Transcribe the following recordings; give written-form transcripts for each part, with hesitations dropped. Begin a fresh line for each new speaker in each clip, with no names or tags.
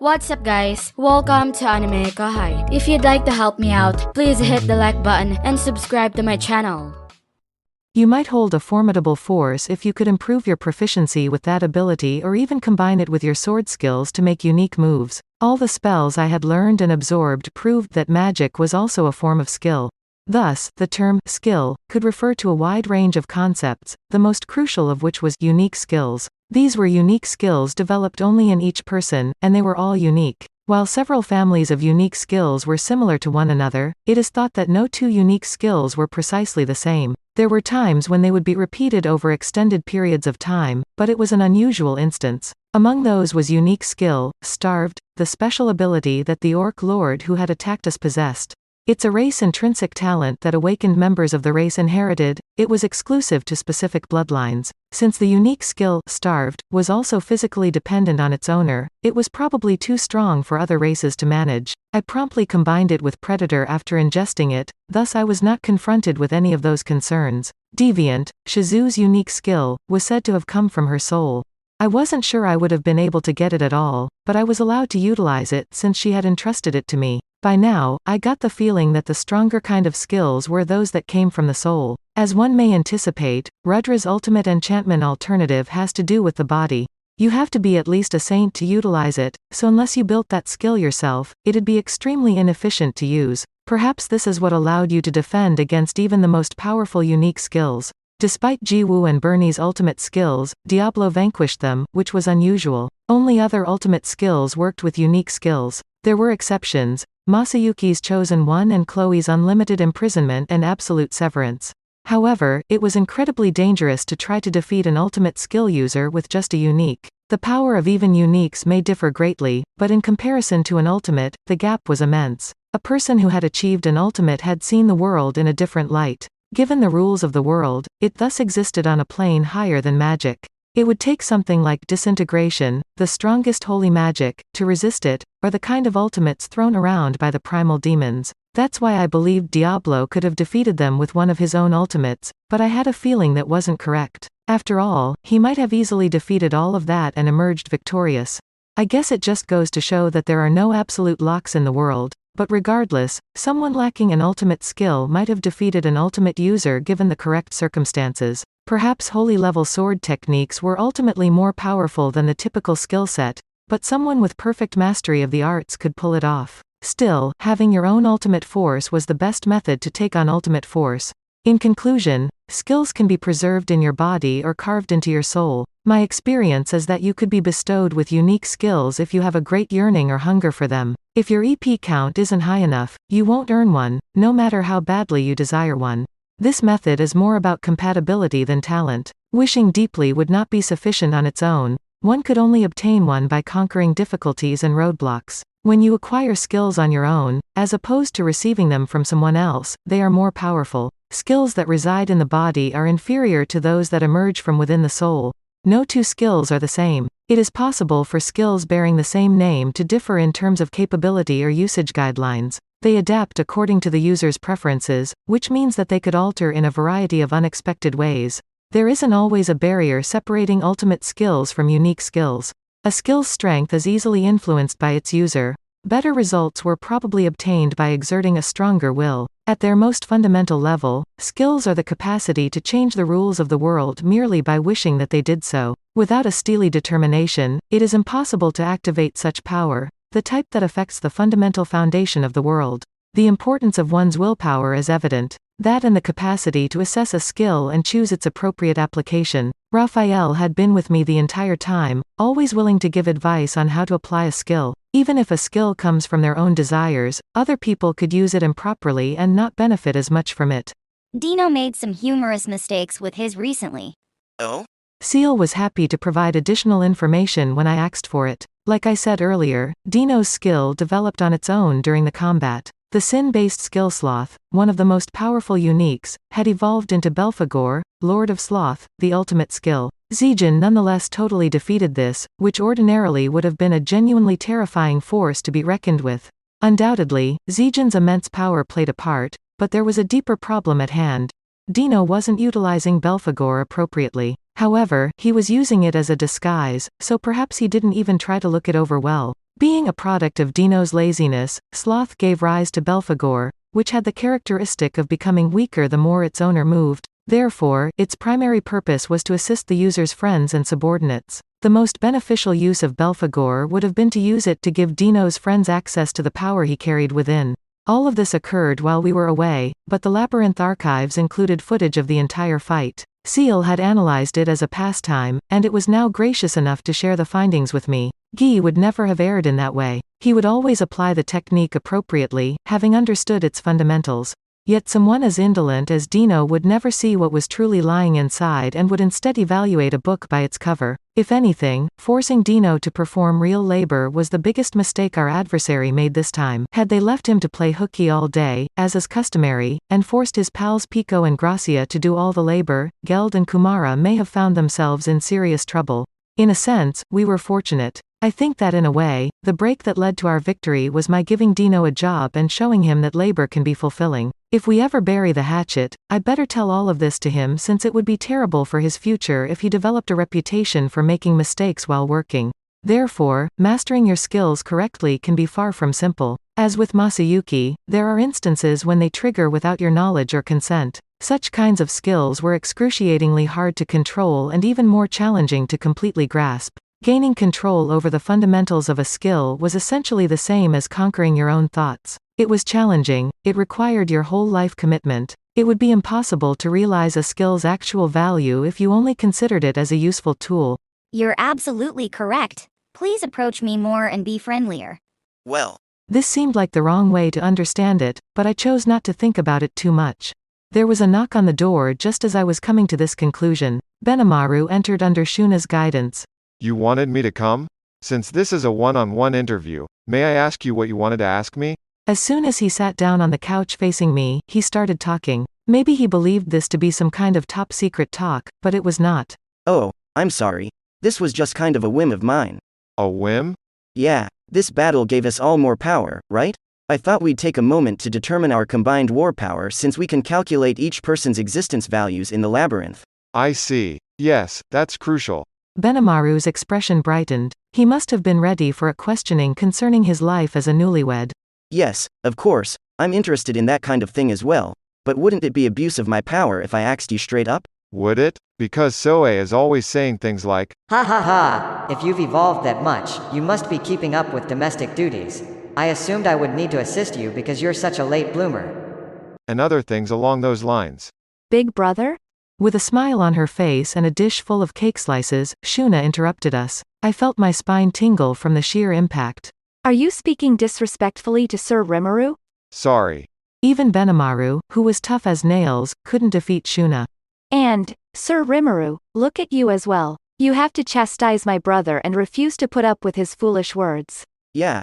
What's up guys? Welcome to AnimeKouhai. If you'd like to help me out, please hit the like button and subscribe to my channel.
You might hold a formidable force if you could improve your proficiency with that ability or even combine it with your sword skills to make unique moves. All the spells I had learned and absorbed proved that magic was also a form of skill. Thus, the term skill could refer to a wide range of concepts, the most crucial of which was unique skills. These were unique skills developed only in each person, and they were all unique. While several families of unique skills were similar to one another, it is thought that no two unique skills were precisely the same. There were times when they would be repeated over extended periods of time, but it was an unusual instance. Among those was unique skill, Starved, the special ability that the Orc Lord who had attacked us possessed. It's a race intrinsic talent that awakened members of the race inherited. It was exclusive to specific bloodlines. Since the unique skill, Starved, was also physically dependent on its owner, it was probably too strong for other races to manage. I promptly combined it with Predator after ingesting it, thus I was not confronted with any of those concerns. Deviant, Shizu's unique skill, was said to have come from her soul. I wasn't sure I would have been able to get it at all, but I was allowed to utilize it since she had entrusted it to me. By now, I got the feeling that the stronger kind of skills were those that came from the soul. As one may anticipate, Rudra's ultimate enchantment alternative has to do with the body. You have to be at least a saint to utilize it, so unless you built that skill yourself, it'd be extremely inefficient to use. Perhaps this is what allowed you to defend against even the most powerful unique skills. Despite Jiwoo and Bernie's ultimate skills, Diablo vanquished them, which was unusual. Only other ultimate skills worked with unique skills. There were exceptions. Masayuki's Chosen One and Chloe's Unlimited Imprisonment and Absolute Severance. However, it was incredibly dangerous to try to defeat an ultimate skill user with just a unique. The power of even uniques may differ greatly, but in comparison to an ultimate, the gap was immense. A person who had achieved an ultimate had seen the world in a different light. Given the rules of the world, it thus existed on a plane higher than magic. It would take something like disintegration, the strongest holy magic, to resist it, or the kind of ultimates thrown around by the primal demons. That's why I believed Diablo could have defeated them with one of his own ultimates, but I had a feeling that wasn't correct. After all, he might have easily defeated all of that and emerged victorious. I guess it just goes to show that there are no absolute locks in the world. But regardless, someone lacking an ultimate skill might have defeated an ultimate user given the correct circumstances. Perhaps holy-level sword techniques were ultimately more powerful than the typical skill set, but someone with perfect mastery of the arts could pull it off. Still, having your own ultimate force was the best method to take on ultimate force. In conclusion, skills can be preserved in your body or carved into your soul. My experience is that you could be bestowed with unique skills if you have a great yearning or hunger for them. If your EP count isn't high enough, you won't earn one, no matter how badly you desire one. This method is more about compatibility than talent. Wishing deeply would not be sufficient on its own. One could only obtain one by conquering difficulties and roadblocks. When you acquire skills on your own, as opposed to receiving them from someone else, they are more powerful. Skills that reside in the body are inferior to those that emerge from within the soul. No two skills are the same. It is possible for skills bearing the same name to differ in terms of capability or usage guidelines. They adapt according to the user's preferences, which means that they could alter in a variety of unexpected ways. There isn't always a barrier separating ultimate skills from unique skills. A skill's strength is easily influenced by its user. Better results were probably obtained by exerting a stronger will. At their most fundamental level, skills are the capacity to change the rules of the world merely by wishing that they did so. Without a steely determination, it is impossible to activate such power, the type that affects the fundamental foundation of the world. The importance of one's willpower is evident. That and the capacity to assess a skill and choose its appropriate application. Raphael had been with me the entire time, always willing to give advice on how to apply a skill. Even if a skill comes from their own desires, other people could use it improperly and not benefit as much from it.
Dino made some humorous mistakes with his recently.
Oh?
Seal was happy to provide additional information when I asked for it. Like I said earlier, Dino's skill developed on its own during the combat. The sin-based skill Sloth, one of the most powerful uniques, had evolved into Belphegor, Lord of Sloth, the ultimate skill. Zijin nonetheless totally defeated this, which ordinarily would have been a genuinely terrifying force to be reckoned with. Undoubtedly, Zijin's immense power played a part, but there was a deeper problem at hand. Dino wasn't utilizing Belphegor appropriately. However, he was using it as a disguise, so perhaps he didn't even try to look it over well. Being a product of Dino's laziness, sloth gave rise to Belphegor, which had the characteristic of becoming weaker the more its owner moved. Therefore, its primary purpose was to assist the user's friends and subordinates. The most beneficial use of Belphegor would have been to use it to give Dino's friends access to the power he carried within. All of this occurred while we were away, but the Labyrinth archives included footage of the entire fight. Seal had analyzed it as a pastime, and it was now gracious enough to share the findings with me. Guy would never have erred in that way. He would always apply the technique appropriately, having understood its fundamentals. Yet someone as indolent as Dino would never see what was truly lying inside and would instead evaluate a book by its cover. If anything, forcing Dino to perform real labor was the biggest mistake our adversary made this time. Had they left him to play hooky all day, as is customary, and forced his pals Pico and Gracia to do all the labor, Geld and Kumara may have found themselves in serious trouble. In a sense, we were fortunate. I think that in a way, the break that led to our victory was my giving Dino a job and showing him that labor can be fulfilling. If we ever bury the hatchet, I'd better tell all of this to him since it would be terrible for his future if he developed a reputation for making mistakes while working. Therefore, mastering your skills correctly can be far from simple. As with Masayuki, there are instances when they trigger without your knowledge or consent. Such kinds of skills were excruciatingly hard to control and even more challenging to completely grasp. Gaining control over the fundamentals of a skill was essentially the same as conquering your own thoughts. It was challenging, it required your whole life commitment. It would be impossible to realize a skill's actual value if you only considered it as a useful tool.
You're absolutely correct. Please approach me more and be friendlier.
Well,
this seemed like the wrong way to understand it, but I chose not to think about it too much. There was a knock on the door just as I was coming to this conclusion. Benimaru entered under Shuna's guidance.
You wanted me to come? Since this is a one-on-one interview, may I ask you what you wanted to ask me?
As soon as he sat down on the couch facing me, he started talking. Maybe he believed this to be some kind of top-secret talk, but it was not.
Oh, I'm sorry. This was just kind of a whim of mine.
A whim?
Yeah, this battle gave us all more power, right? I thought we'd take a moment to determine our combined war power since we can calculate each person's existence values in the labyrinth.
I see. Yes, that's crucial.
Benimaru's expression brightened. He must have been ready for a questioning concerning his life as a newlywed.
Yes, of course, I'm interested in that kind of thing as well, but wouldn't it be abuse of my power if I asked you straight up?
Would it? Because Soe is always saying things like,
Ha ha ha, if you've evolved that much, you must be keeping up with domestic duties. I assumed I would need to assist you because you're such a late bloomer.
and other things along those lines.
Big brother?
With a smile on her face and a dish full of cake slices, Shuna interrupted us. I felt my spine tingle from the sheer impact.
Are you speaking disrespectfully to Sir Rimuru?
Sorry.
Even Benimaru, who was tough as nails, couldn't defeat Shuna.
And, Sir Rimuru, look at you as well. You have to chastise my brother and refuse to put up with his foolish words.
Yeah,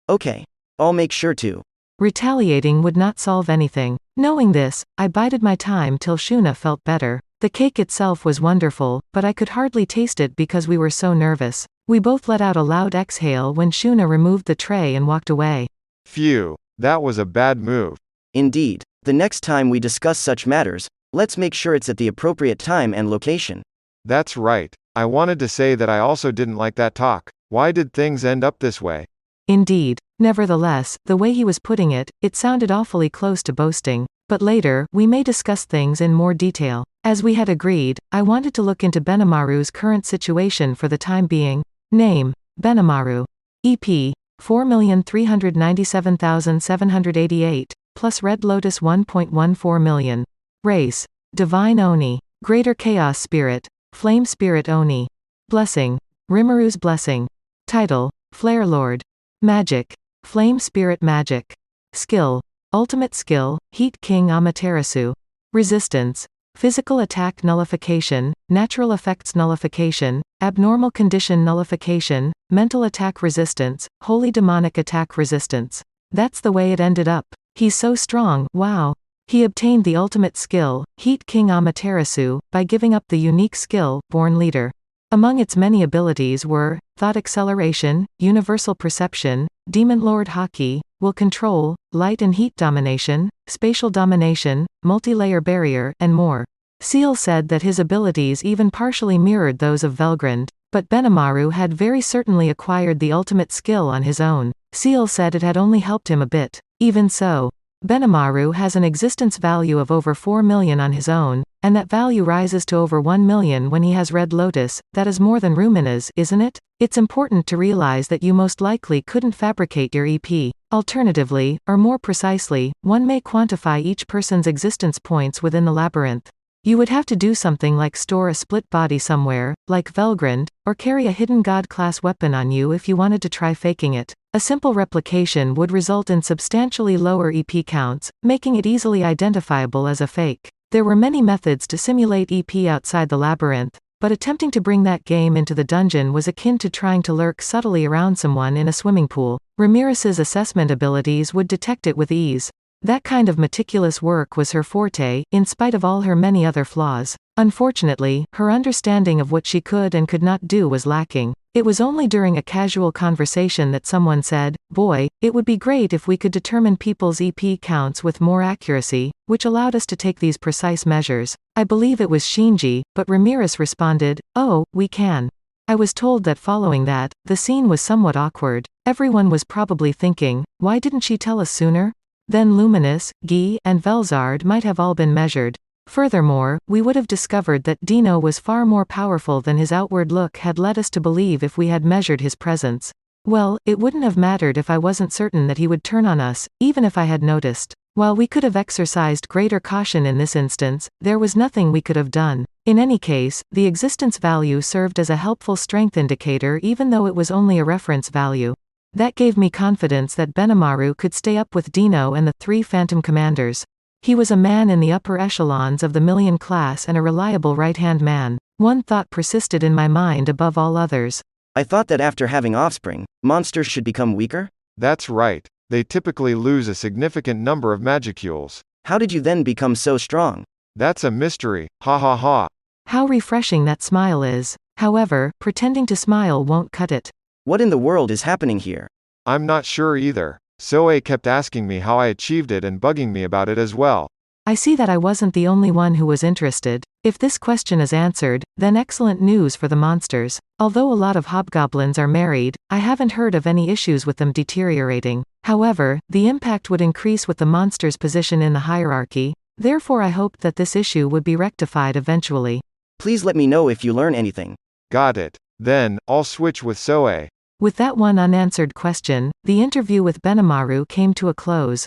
okay. I'll make sure to.
Retaliating would not solve anything. Knowing this, I bided my time till Shuna felt better. The cake itself was wonderful, but I could hardly taste it because we were so nervous. We both let out a loud exhale when Shuna removed the tray and walked away.
Phew, that was a bad move.
Indeed, the next time we discuss such matters, let's make sure it's at the appropriate time and location.
That's right. I wanted to say that I also didn't like that talk. Why did things end up this way?
Indeed. Nevertheless, the way he was putting it, it sounded awfully close to boasting. But later, we may discuss things in more detail. As we had agreed, I wanted to look into Benimaru's current situation for the time being. Name: Benimaru. EP: 4,397,788, plus Red Lotus 1.14 million. Race: Divine Oni. Greater Chaos Spirit. Flame Spirit Oni. Blessing: Rimuru's Blessing. Title: Flare Lord. Magic: Flame Spirit Magic. Skill: Ultimate Skill, Heat King Amaterasu. Resistance: Physical Attack Nullification, Natural Effects Nullification, Abnormal Condition Nullification, Mental Attack Resistance, Holy Demonic Attack Resistance. That's the way it ended up. He's so strong, wow. He obtained the ultimate skill, Heat King Amaterasu, by giving up the unique skill, Born Leader. Among its many abilities were Thought Acceleration, Universal Perception, Demon Lord Haki, Will Control, Light and Heat Domination, Spatial Domination, Multi-Layer Barrier, and more. Seal said that his abilities even partially mirrored those of Velgrund, but Benimaru had very certainly acquired the ultimate skill on his own. Seal said it had only helped him a bit. Even so, Benimaru has an existence value of over 4 million on his own, and that value rises to over 1 million when he has Red Lotus. That is more than Rumina's, isn't it? It's important to realize that you most likely couldn't fabricate your EP. Alternatively, or more precisely, one may quantify each person's existence points within the labyrinth. You would have to do something like store a split body somewhere, like Velgrund, or carry a hidden god-class weapon on you if you wanted to try faking it. A simple replication would result in substantially lower EP counts, making it easily identifiable as a fake. There were many methods to simulate EP outside the labyrinth, but attempting to bring that game into the dungeon was akin to trying to lurk subtly around someone in a swimming pool. Ramirez's assessment abilities would detect it with ease. That kind of meticulous work was her forte, in spite of all her many other flaws. Unfortunately, her understanding of what she could and could not do was lacking. It was only during a casual conversation that someone said, "Boy, it would be great if we could determine people's EP counts with more accuracy," which allowed us to take these precise measures. I believe it was Shinji, but Ramirez responded, "Oh, we can." I was told that following that, the scene was somewhat awkward. Everyone was probably thinking, why didn't she tell us sooner? Then Luminous, Guy, and Velzard might have all been measured. Furthermore, we would have discovered that Dino was far more powerful than his outward look had led us to believe if we had measured his presence. Well, it wouldn't have mattered if I wasn't certain that he would turn on us, even if I had noticed. While we could have exercised greater caution in this instance, there was nothing we could have done. In any case, the existence value served as a helpful strength indicator even though it was only a reference value. That gave me confidence that Benimaru could stay up with Dino and the 3 Phantom Commanders. He was a man in the upper echelons of the million class and a reliable right-hand man. One thought persisted in my mind above all others.
I thought that after having offspring, monsters should become weaker?
That's right. They typically lose a significant number of magicules.
How did you then become so strong?
That's a mystery, ha ha ha.
How refreshing that smile is. However, pretending to smile won't cut it.
What in the world is happening here?
I'm not sure either. Soe kept asking me how I achieved it and bugging me about it as well.
I see that I wasn't the only one who was interested. If this question is answered, then excellent news for the monsters. Although a lot of hobgoblins are married, I haven't heard of any issues with them deteriorating. However, the impact would increase with the monster's position in the hierarchy. Therefore I hoped that this issue would be rectified eventually.
Please let me know if you learn anything.
Got it. Then, I'll switch with Soe.
With that one unanswered question, the interview with Benimaru came to a close.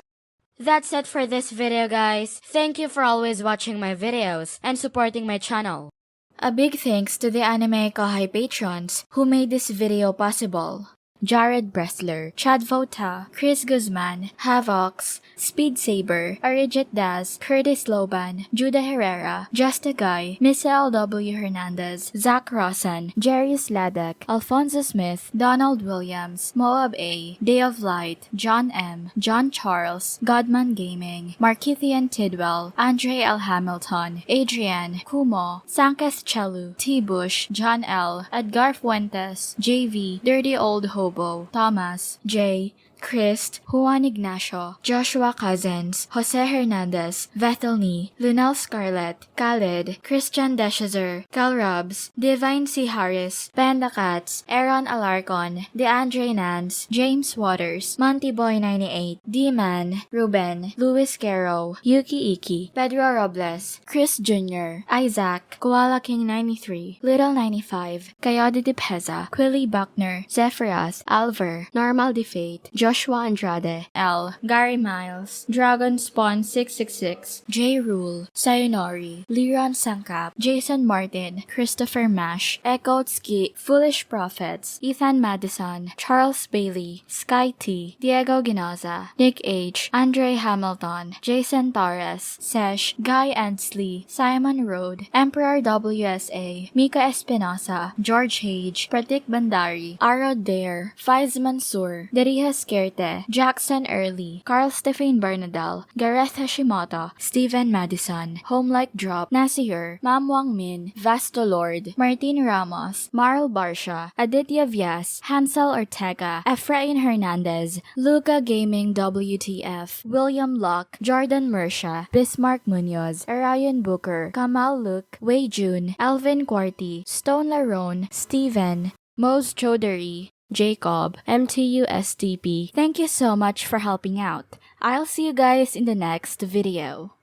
That's it for this video, guys. Thank you for always watching my videos and supporting my channel. A big thanks to the AnimeKouhai patrons who made this video possible. Jared Bressler, Chad Vota, Chris Guzman, Havox, Speed Saber, Arijit Das, Curtis Loban, Judah Herrera, Justa Guy, Misael W. Hernandez, Zach Rossan, Jarius Ladek, Alfonso Smith, Donald Williams, Moab A, Day of Light, John M, John Charles, Godman Gaming, Markithian Tidwell, Andre L. Hamilton, Adrian, Kumo, Sanketh Chelu, T. Bush, John L, Edgar Fuentes, JV, Dirty Old Hobo, Thomas, J, Christ, Juan Ignacio, Joshua Cousins, Jose Hernandez, Vethelny, Lunel Scarlett, Khaled, Christian Deshazer, Cal Robs, Divine C. Harris, Panda Cats, Aaron Alarcon, DeAndre Nance, James Waters, Monty Boy 98, D-Man, Ruben, Luis Caro, Yuki Iki, Pedro Robles, Chris Jr., Isaac, Koala King 93, Little 95, Coyote de Peza, Quilly Buckner, Zephyros, Alver, Normal Defate, Joshua Andrade, L, Gary Miles, Dragon Spawn 666, J Rule, Sayonori, Liron Sangkap, Jason Martin, Christopher Mash, Echo Tski, Foolish Prophets, Ethan Madison, Charles Bailey, Sky T, Diego Ginoza, Nick H, Andre Hamilton, Jason Torres, Sesh, Guy Ansley, Simon Road, Emperor WSA, Mika Espinosa, George Hage, Pratik Bandari, Arod Dare, Faiz Mansour, Derihas Esquerte, Jackson Early, Carl Stephen Bernadal, Gareth Hashimoto, Steven Madison, Homelike Drop, Nasir, Mam Wang Min, Vasto Lord, Martin Ramos, Marl Barsha, Aditya Vyas, Hansel Ortega, Efrain Hernandez, Luca Gaming WTF, William Locke, Jordan Mersha, Bismarck Munoz, Arion Booker, Kamal Luke, Wei Jun, Alvin Quarty, Stone Larone, Steven, Mose Chaudhary, Jacob, MTU STP. Thank you so much for helping out. I'll see you guys in the next video.